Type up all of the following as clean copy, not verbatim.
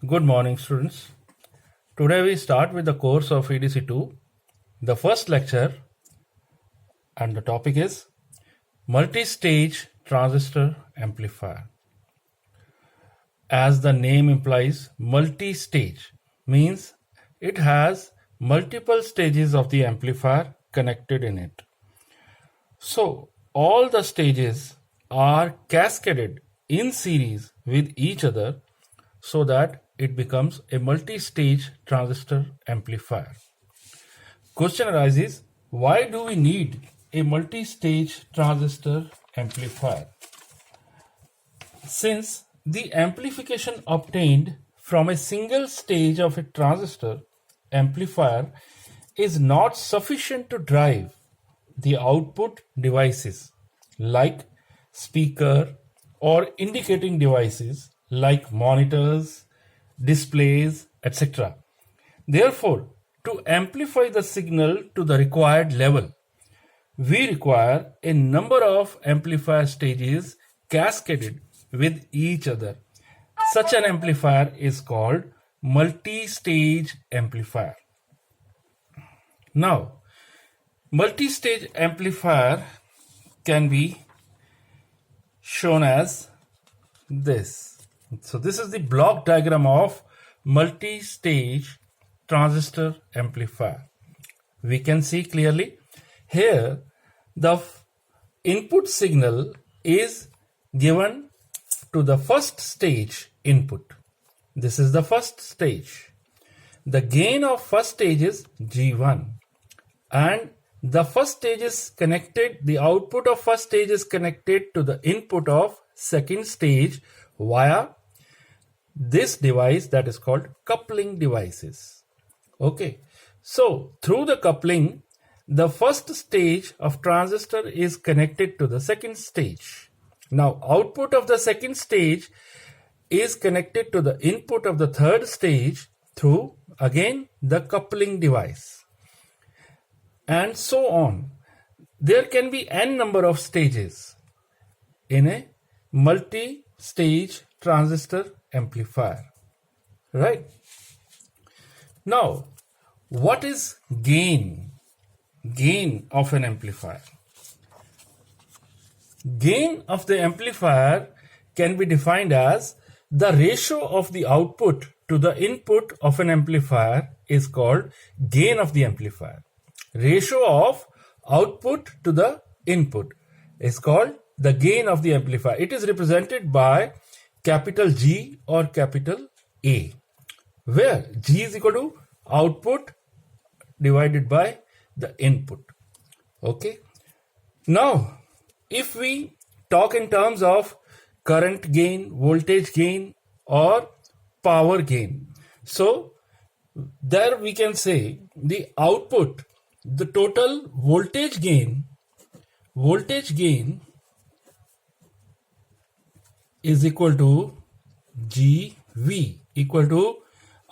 Good morning, students. Today we start with the course of EDC2, the first lecture, and the topic is multi-stage transistor amplifier. As the name implies, multi-stage means it has multiple stages of the amplifier connected in it. So all the stages are cascaded in series with each other so that it becomes a multi-stage transistor amplifier. Question arises, why do we need a multi-stage transistor amplifier? Since the amplification obtained from a single stage of a transistor amplifier is not sufficient to drive the output devices like speaker or indicating devices like monitors, displays, etc. Therefore, to amplify the signal to the required level, we require a number of amplifier stages cascaded with each other. Such an amplifier is called multi-stage amplifier. Now, multi-stage amplifier can be shown as this. So this is the block diagram of multi-stage transistor amplifier. We can see clearly here the input signal is given to the first stage input. This is the first stage. The gain of first stage is G1 and the first stage is connected, the output of first stage is connected to the input of second stage via this device that is called coupling devices. Okay, so through the coupling, the first stage of transistor is connected to the second stage. Now, output of the second stage is connected to the input of the third stage through, again, the coupling device. And so on. There can be n number of stages in a multi-stage transistor amplifier, right? Now, what is gain? Gain of an amplifier. Gain of the amplifier can be defined as the ratio of the output to the input of an amplifier is called gain of the amplifier. Ratio of output to the input is called the gain of the amplifier. It is represented by capital G or capital A, where G is equal to output divided by the input. Okay. Now, if we talk in terms of current gain, voltage gain, or power gain, so there we can say the output, the total voltage gain is equal to GV, equal to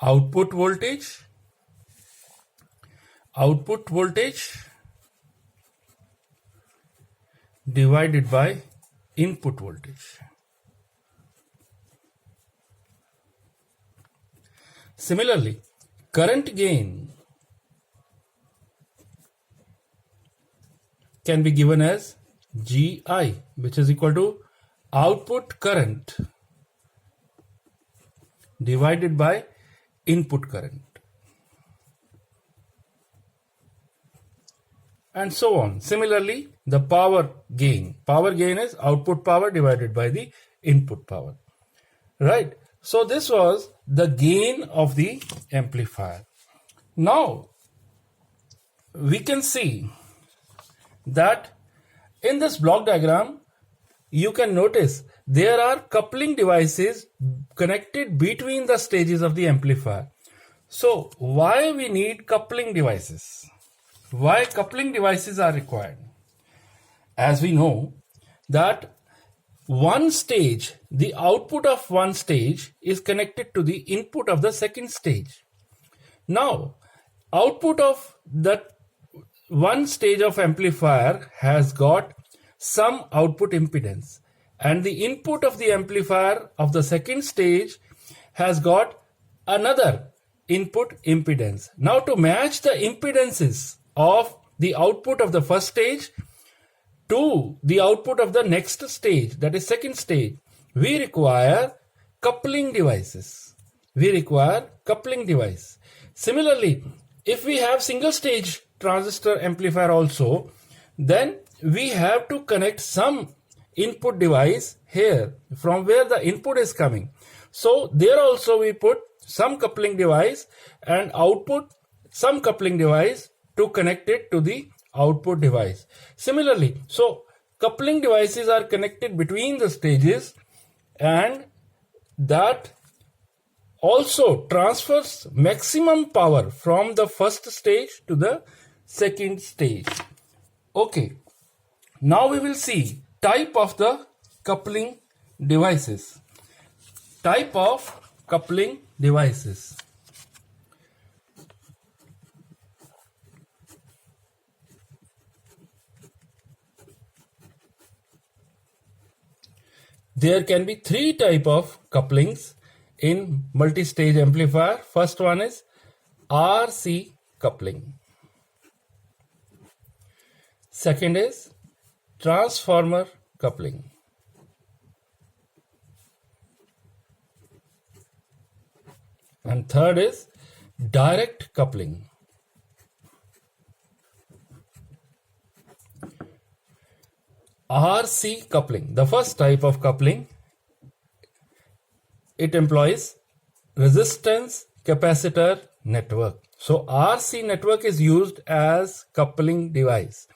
output voltage divided by input voltage. Similarly, current gain can be given as GI, which is equal to output current divided by input current, and so on. Similarly, the power gain is output power divided by the input power, right? So this was the gain of the amplifier. Now we can see that in this block diagram you can notice there are coupling devices connected between the stages of the amplifier. So why we need coupling devices? Why coupling devices are required? As we know that one stage, the output of one stage is connected to the input of the second stage. Now, output of the one stage of amplifier has got some output impedance, and the input of the amplifier of the second stage has got another input impedance. Now to match the impedances of the output of the first stage to the output of the next stage, that is second stage, we require coupling devices. Similarly, if we have single stage transistor amplifier also, then we have to connect some input device here from where the input is coming. So there also we put some coupling device and output some coupling device to connect it to the output device. Similarly, so coupling devices are connected between the stages, and that also transfers maximum power from the first stage to the second stage. Okay, now we will see type of the coupling devices. Type of coupling devices. There can be three types of couplings in multi-stage amplifier. First one is RC coupling. Second is transformer coupling. And third is direct coupling. RC coupling, the first type of coupling, it employs resistance capacitor network. So RC network is used as coupling device,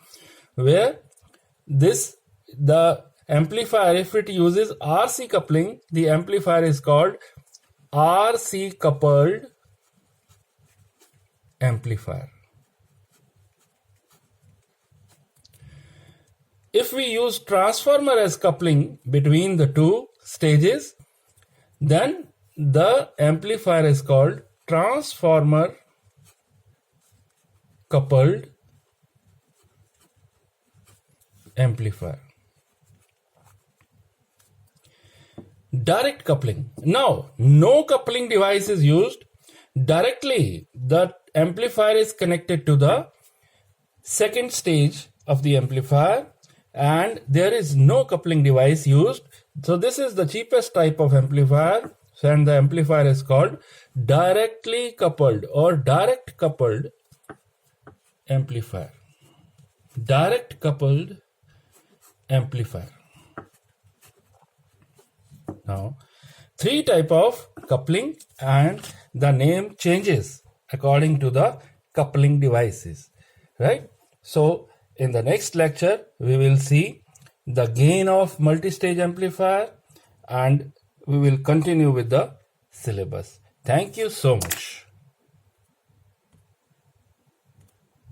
where the amplifier, if it uses RC coupling, the amplifier is called RC coupled amplifier. If we use transformer as coupling between the two stages, then the amplifier is called transformer coupled amplifier. Direct coupling. Now, no coupling device is used. Directly, the amplifier is connected to the second stage of the amplifier, and there is no coupling device used. So this is the cheapest type of amplifier, and the amplifier is called directly coupled or direct coupled amplifier. Direct coupled amplifier. Now, three type of coupling, and the name changes according to the coupling devices, right? So in the next lecture, we will see the gain of multi-stage amplifier, and we will continue with the syllabus. Thank you so much.